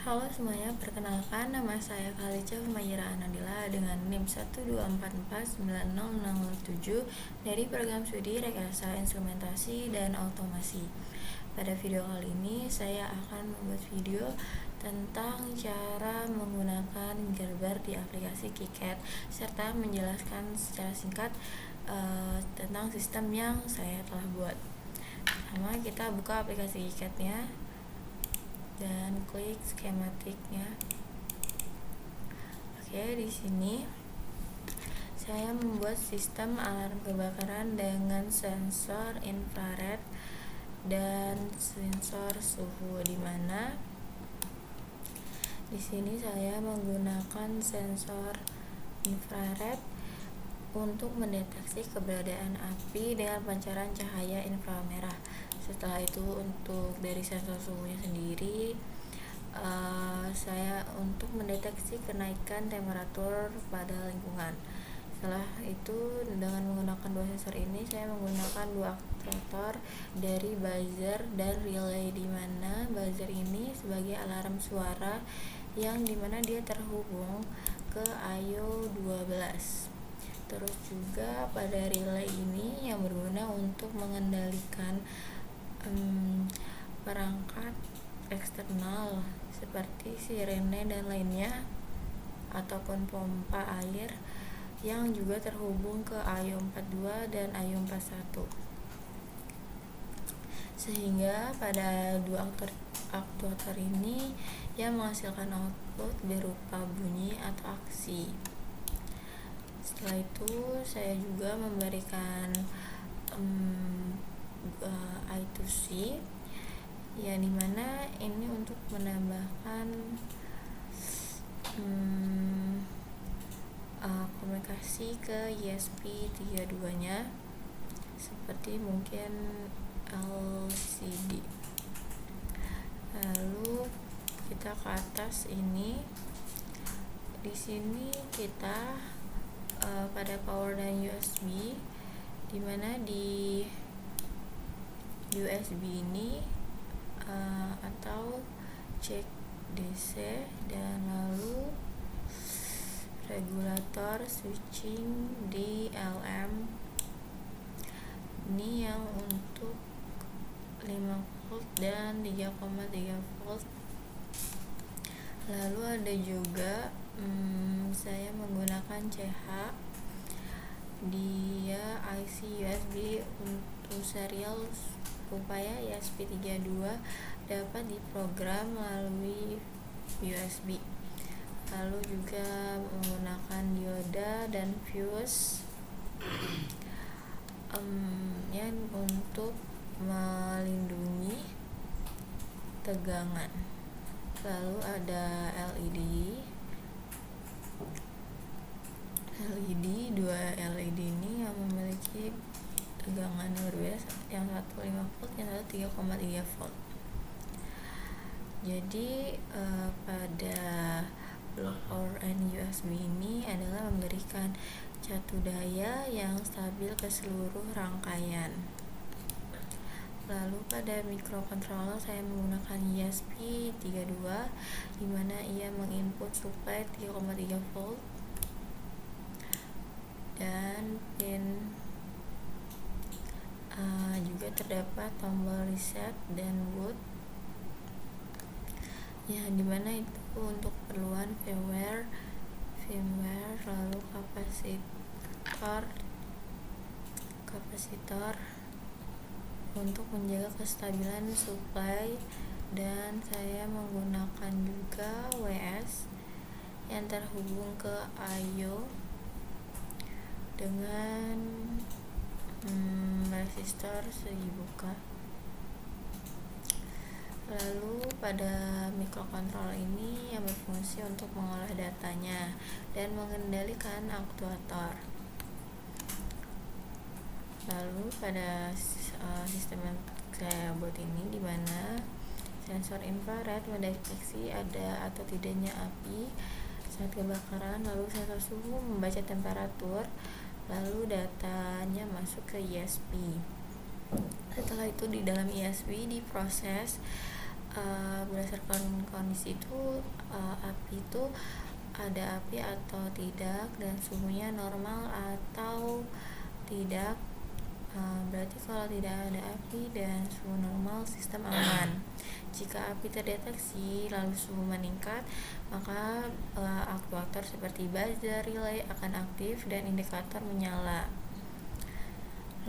Halo semuanya, perkenalkan nama saya Khalica Humayira Anadila dengan NIM 124490007 dari program studi Rekayasa Instrumentasi dan Automasi. Pada video kali ini saya akan membuat video tentang cara menggunakan Gerber di aplikasi KiCad serta menjelaskan secara singkat tentang sistem yang saya telah buat. Pertama, kita buka aplikasi KiCad-nya dan klik skematiknya. Oke, di sini saya membuat sistem alarm kebakaran dengan sensor infrared dan sensor suhu, di mana di sini saya menggunakan sensor infrared untuk mendeteksi keberadaan api dengan pancaran cahaya inframerah. Setelah itu, untuk dari sensor suhunya sendiri, saya untuk mendeteksi kenaikan temperatur pada lingkungan. Setelah itu, dengan menggunakan dua sensor ini, saya menggunakan dua aktuator dari buzzer dan relay, di mana buzzer ini sebagai alarm suara yang dimana dia terhubung ke IO 12. Terus juga pada relay ini yang berguna untuk mengendalikan perangkat eksternal seperti sirene dan lainnya, ataupun pompa air yang juga terhubung ke IO 42 dan IO 41, sehingga pada dua aktuator ini yang menghasilkan output berupa bunyi atau aksi. Setelah itu, saya juga memberikan I2C, yang dimana ini untuk menambahkan komunikasi ke ESP32 nya, seperti mungkin LCD. Lalu kita ke atas ini, di sini kita pada power dan USB, dimana di USB ini atau cek DC, dan lalu regulator switching di LM ini yang untuk 5 volt dan 3,3 volt. Lalu ada juga saya menggunakan CH, dia IC USB untuk serial supaya ESP32 dapat diprogram melalui USB. Lalu juga menggunakan dioda dan fuse yang untuk melindungi tegangan. Lalu ada dua LED ini yang memiliki tegangan yang berbeda, yang satu 5 volt, yang satu 3,3 volt. Jadi pada block power and USB ini adalah memberikan catu daya yang stabil ke seluruh rangkaian. Lalu pada microcontroller saya menggunakan ESP32, di mana ia menginput supply 3,3 volt dan pin juga terdapat tombol reset dan boot, yang dimana itu untuk keperluan firmware, lalu kapasitor untuk menjaga kestabilan supply, dan saya menggunakan juga WS yang terhubung ke IO dengan resistor segi buka. Lalu pada microcontroller ini yang berfungsi untuk mengolah datanya dan mengendalikan aktuator. Lalu pada sistem yang saya buat ini, di mana sensor infrared mendeteksi ada atau tidaknya api saat kebakaran, lalu sensor suhu membaca temperatur, lalu datanya masuk ke ESP. Setelah itu di dalam ESP diproses berdasarkan kondisi itu api itu ada api atau tidak dan suhunya normal atau tidak. Berarti kalau tidak ada api dan suhu normal, sistem aman. Jika api terdeteksi lalu suhu meningkat, maka aktuator seperti buzzer relay akan aktif dan indikator menyala.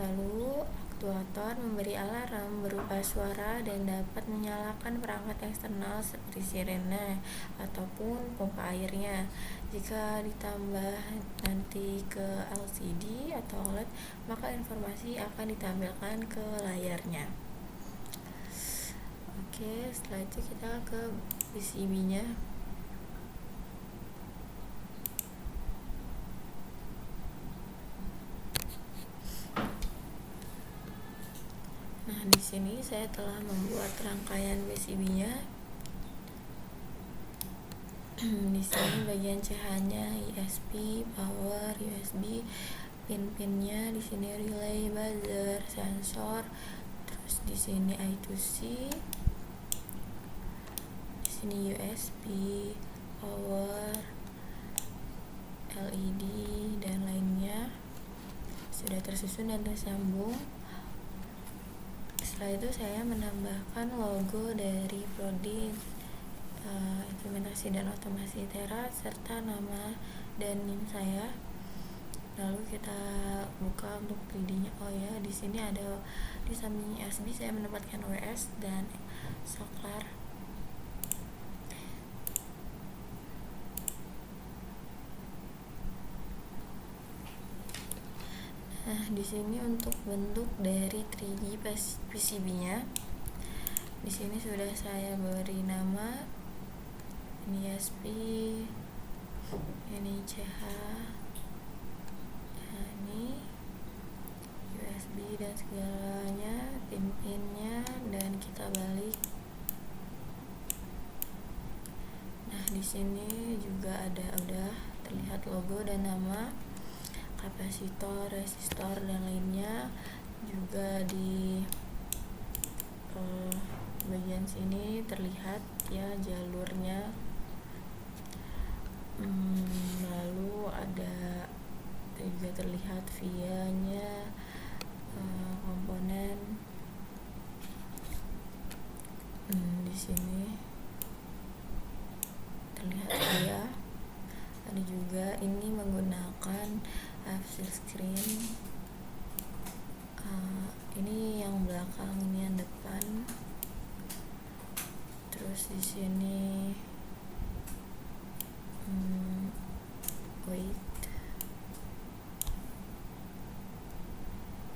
Lalu aktuator memberi alarm berupa suara dan dapat menyalakan perangkat eksternal seperti sirene ataupun pompa airnya. Jika ditambah nanti ke LCD atau OLED, maka informasi akan ditampilkan ke layarnya. Oke, setelah itu kita ke PCB-nya. Nah, di sini saya telah membuat rangkaian PCB-nya. Di sini bagian CH-nya ISP, power, USB, pin-pinnya di sini relay, buzzer, sensor, terus di sini I2C, di sini USB, power, LED dan lainnya sudah tersusun dan tersambung. Setelah itu saya menambahkan logo dari prodi implementasi dan otomasi Teras serta nama dan NIM saya. Lalu kita buka untuk 3D-nya. Oh ya, di sini ada di samping USB saya menempatkan WS dan Saklar. Nah, di sini untuk bentuk dari 3D PCB-nya. Di sini sudah saya beri nama. Ini USB, ini CH, ini USB dan segalanya, pin-pinnya, dan kita balik. Nah, di sini juga udah terlihat logo dan nama, kapasitor, resistor dan lainnya. Juga di bagian sini terlihat ya jalurnya. Lalu ada juga terlihat via-nya, komponen. Di sini terlihat via. Ada juga ini menggunakan FX screen. Ini yang belakang, ini yang depan. Terus di sini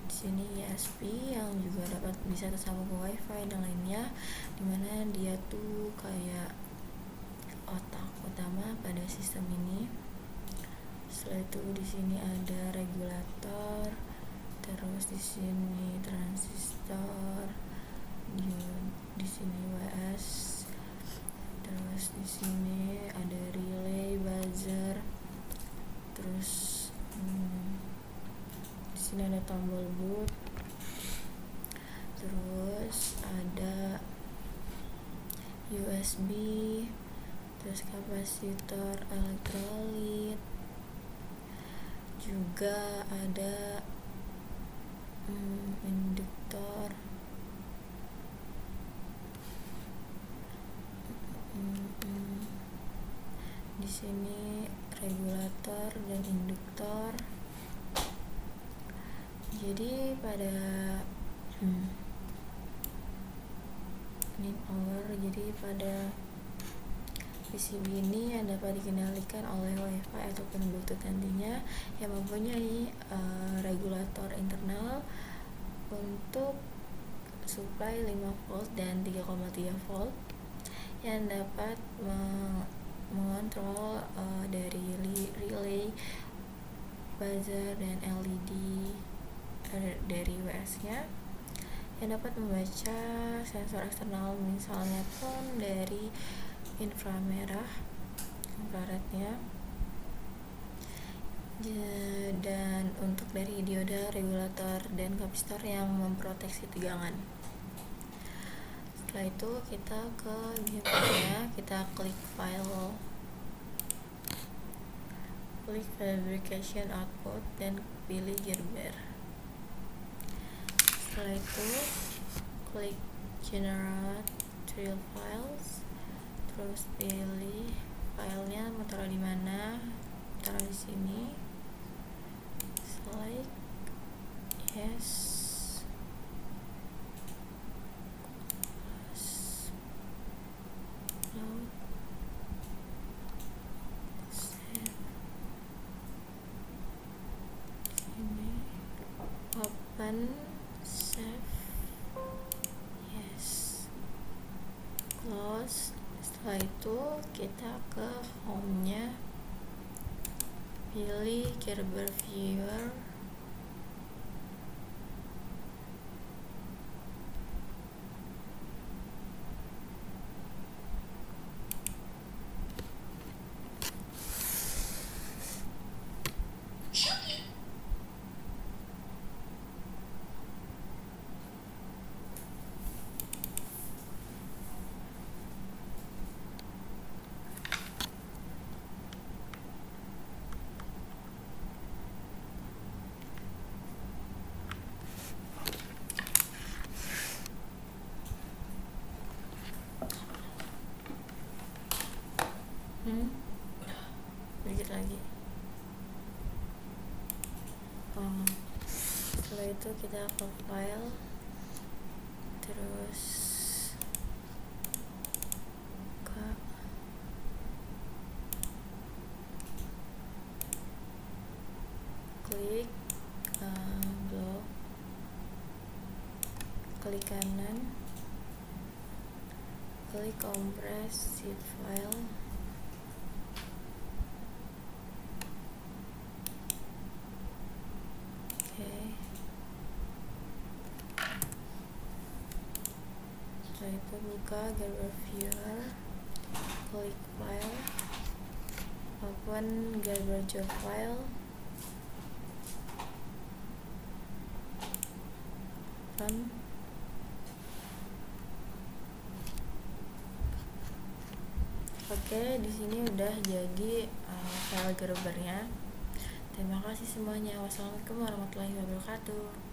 di sini ESP yang juga dapat bisa tersambung ke WiFi dan lainnya, dimana dia tuh kayak otak utama pada sistem ini. Setelah itu di sini ada regulator, terus di sini transistor, di sini WS, terus di sini ada relay, buzzer, terus di sini ada tombol boot, terus ada USB, terus kapasitor elektrolit, juga ada induktor, di sini regulator dan induktor. Jadi pada ini power. Jadi pada PCB ini yang dapat dikendalikan oleh WiFi ataupun Bluetooth nantinya, yang mempunyai regulator internal untuk supply 5 volt dan 3,3 volt yang dapat mengontrol dari relay, buzzer dan LED dari WS-nya, yang dapat membaca sensor eksternal misalnya pun dari inframerah, infrarednya, dan untuk dari dioda, regulator dan kapasitor yang memproteksi tegangan. Setelah itu kita ke gimpnya, kita klik file, klik fabrication output dan pilih Gerber. Setelah itu klik generate real files, terus pilih filenya mau taruh di mana, taruh di sini, select yes, load, save, sini, open, save, yes, close. Setelah itu kita ke home nya, pilih Gerber Viewer, dikit lagi. Setelah itu kita ke file, terus ke klik blok, klik kanan, klik compress zip file, setelah itu buka Gerber Viewer, klik file, open Gerber job file, run. Oke, di sini udah jadi file Gerbernya. Terima kasih semuanya. Wassalamualaikum warahmatullahi wabarakatuh.